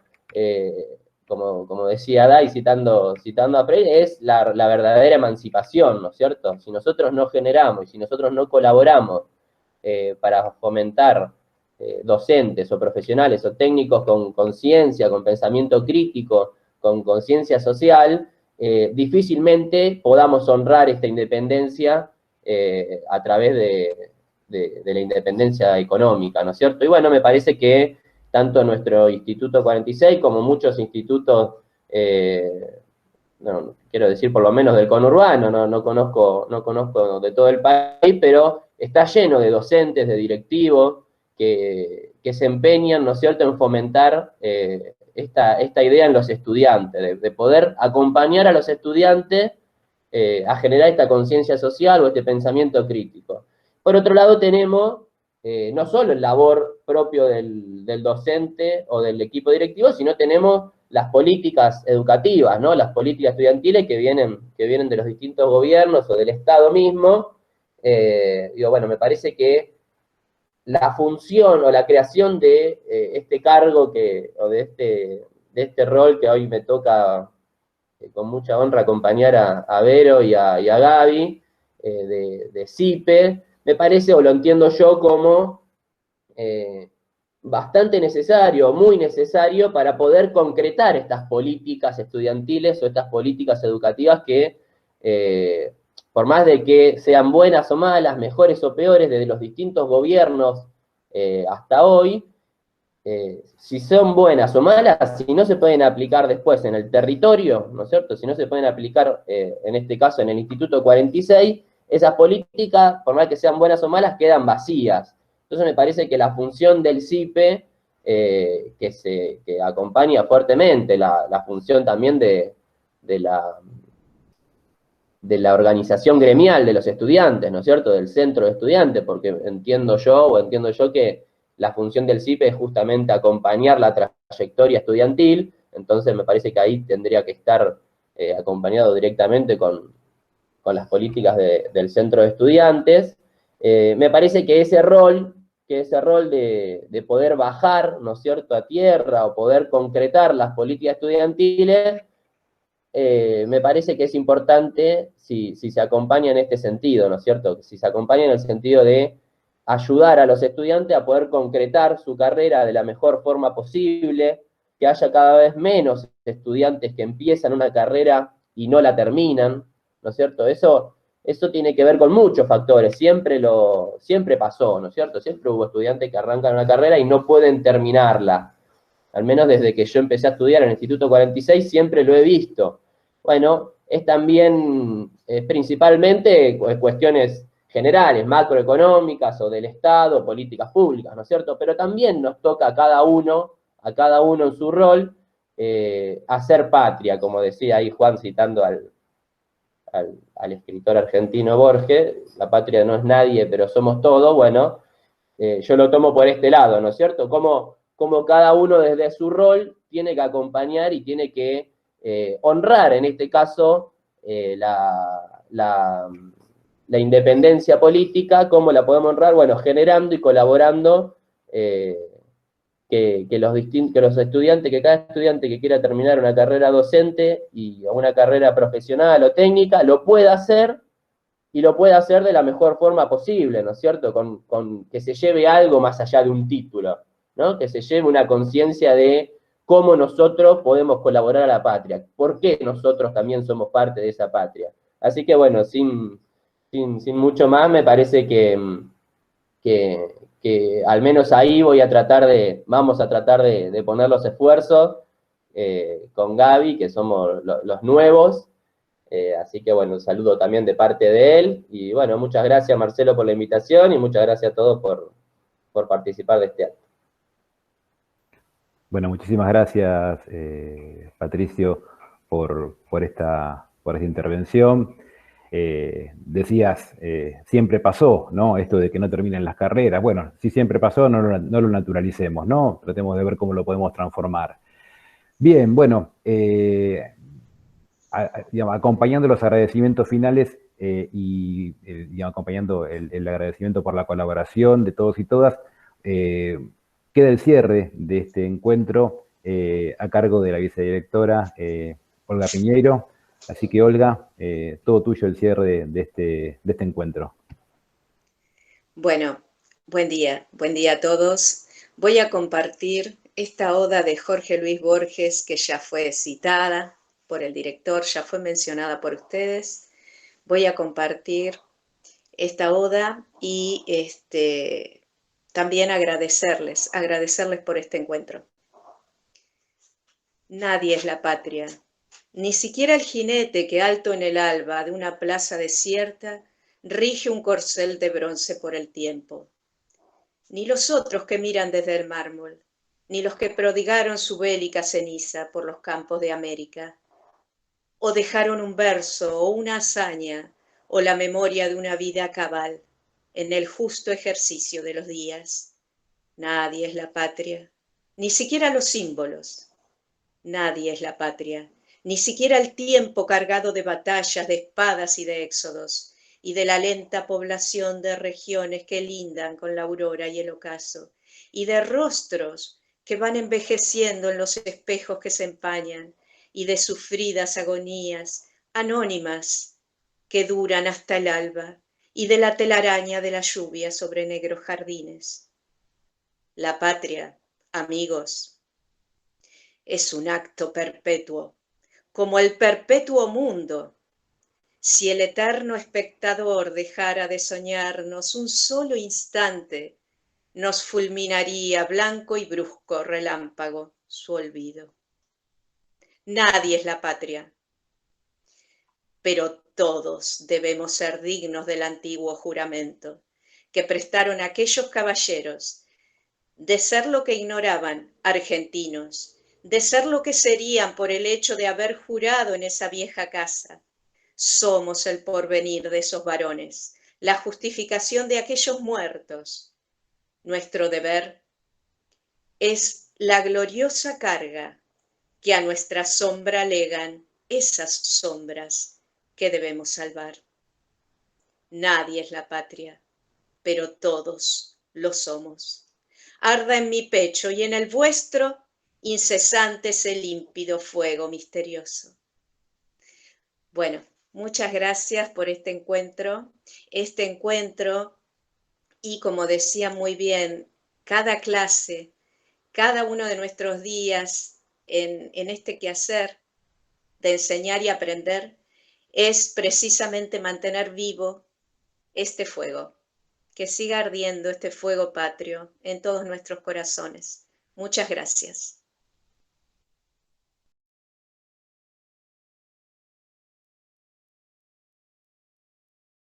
como decía Dai, citando a Freire, es la verdadera emancipación, ¿no es cierto? Si nosotros no generamos y si nosotros no colaboramos para fomentar docentes o profesionales o técnicos con conciencia, con pensamiento crítico, con conciencia social, difícilmente podamos honrar esta independencia a través de la independencia económica, ¿no es cierto? Y bueno, me parece que tanto nuestro Instituto 46 como muchos institutos, no quiero decir por lo menos del conurbano, no conozco de todo el país, pero está lleno de docentes, de directivos, que se empeñan, ¿no es cierto?, en fomentar esta idea en los estudiantes, de poder acompañar a los estudiantes a generar esta conciencia social o este pensamiento crítico. Por otro lado tenemos no solo el labor propio del docente o del equipo directivo, sino tenemos las políticas educativas, ¿no? Las políticas estudiantiles que vienen de los distintos gobiernos o del Estado mismo. Digo, bueno, me parece que la función o la creación de este cargo o de este rol que hoy me toca con mucha honra acompañar a Vero y a Gaby, de CIPE, me parece, o lo entiendo yo como bastante necesario, muy necesario para poder concretar estas políticas estudiantiles o estas políticas educativas que, por más de que sean buenas o malas, mejores o peores, desde los distintos gobiernos hasta hoy, si son buenas o malas, si no se pueden aplicar después en el territorio, ¿no es cierto? Si no se pueden aplicar, en este caso, en el Instituto 46, esas políticas, por más que sean buenas o malas, quedan vacías. Entonces me parece que la función del CIPE, que acompaña fuertemente la función también de la organización gremial de los estudiantes, ¿no es cierto?, del centro de estudiantes, porque entiendo yo que la función del CIPE es justamente acompañar la trayectoria estudiantil, entonces me parece que ahí tendría que estar acompañado directamente con las políticas del centro de estudiantes. Me parece que ese rol de poder bajar, ¿no es cierto?, a tierra o poder concretar las políticas estudiantiles, me parece que es importante si se acompaña en este sentido, ¿no es cierto?, si se acompaña en el sentido de ayudar a los estudiantes a poder concretar su carrera de la mejor forma posible, que haya cada vez menos estudiantes que empiezan una carrera y no la terminan, ¿no es cierto? Eso tiene que ver con muchos factores, siempre pasó, ¿no es cierto? Siempre hubo estudiantes que arrancan una carrera y no pueden terminarla. Al menos desde que yo empecé a estudiar en el Instituto 46 siempre lo he visto. Bueno, es también principalmente cuestiones generales, macroeconómicas o del Estado, políticas públicas, ¿no es cierto? Pero también nos toca a cada uno en su rol, hacer patria, como decía ahí Juan citando al escritor argentino Borges, la patria no es nadie, pero somos todos. Bueno, yo lo tomo por este lado, ¿no es cierto? Como cada uno desde su rol tiene que acompañar y tiene que honrar, en este caso, la independencia política. ¿Cómo la podemos honrar? Bueno, generando y colaborando que los estudiantes, que cada estudiante que quiera terminar una carrera docente y una carrera profesional o técnica, lo pueda hacer, y lo pueda hacer de la mejor forma posible, ¿no es cierto? Con que se lleve algo más allá de un título, ¿no? Que se lleve una conciencia de cómo nosotros podemos colaborar a la patria, por qué nosotros también somos parte de esa patria. Así que bueno, sin mucho más, me parece que al menos ahí vamos a tratar de poner los esfuerzos con Gaby, que somos los nuevos. Así que bueno, un saludo también de parte de él. Y bueno, muchas gracias Marcelo por la invitación y muchas gracias a todos por participar de este acto. Bueno, muchísimas gracias, Patricio, por esta intervención. Decías, siempre pasó, ¿no? Esto de que no terminen las carreras. Bueno, si siempre pasó, no lo naturalicemos, ¿no? Tratemos de ver cómo lo podemos transformar. Bien, bueno, digamos, acompañando los agradecimientos finales y digamos, acompañando el agradecimiento por la colaboración de todos y todas, queda el cierre de este encuentro a cargo de la vicedirectora Olga Piñeiro. Así que, Olga, todo tuyo el cierre de este encuentro. Bueno, buen día a todos. Voy a compartir esta oda de Jorge Luis Borges, que ya fue citada por el director, ya fue mencionada por ustedes. Voy a compartir esta oda y también agradecerles por este encuentro. Nadie es la patria, ni siquiera el jinete que alto en el alba de una plaza desierta rige un corcel de bronce por el tiempo, ni los otros que miran desde el mármol, ni los que prodigaron su bélica ceniza por los campos de América, o dejaron un verso o una hazaña o la memoria de una vida cabal en el justo ejercicio de los días. Nadie es la patria, ni siquiera los símbolos. Nadie es la patria, ni siquiera el tiempo cargado de batallas, de espadas y de éxodos, y de la lenta población de regiones que lindan con la aurora y el ocaso, y de rostros que van envejeciendo en los espejos que se empañan, y de sufridas agonías anónimas que duran hasta el alba, y de la telaraña de la lluvia sobre negros jardines. La patria, amigos, es un acto perpetuo, como el perpetuo mundo. Si el eterno espectador dejara de soñarnos un solo instante, nos fulminaría blanco y brusco relámpago su olvido. Nadie es la patria, pero todos debemos ser dignos del antiguo juramento que prestaron aquellos caballeros, de ser lo que ignoraban, argentinos, de ser lo que serían por el hecho de haber jurado en esa vieja casa. Somos el porvenir de esos varones, la justificación de aquellos muertos. Nuestro deber es la gloriosa carga que a nuestra sombra legan esas sombras que debemos salvar. Nadie es la patria, pero todos lo somos. Arda en mi pecho y en el vuestro incesante ese límpido fuego misterioso. Bueno, muchas gracias por este encuentro. Y como decía muy bien, cada clase, cada uno de nuestros días en este quehacer de enseñar y aprender es precisamente mantener vivo este fuego, que siga ardiendo este fuego patrio en todos nuestros corazones. Muchas gracias.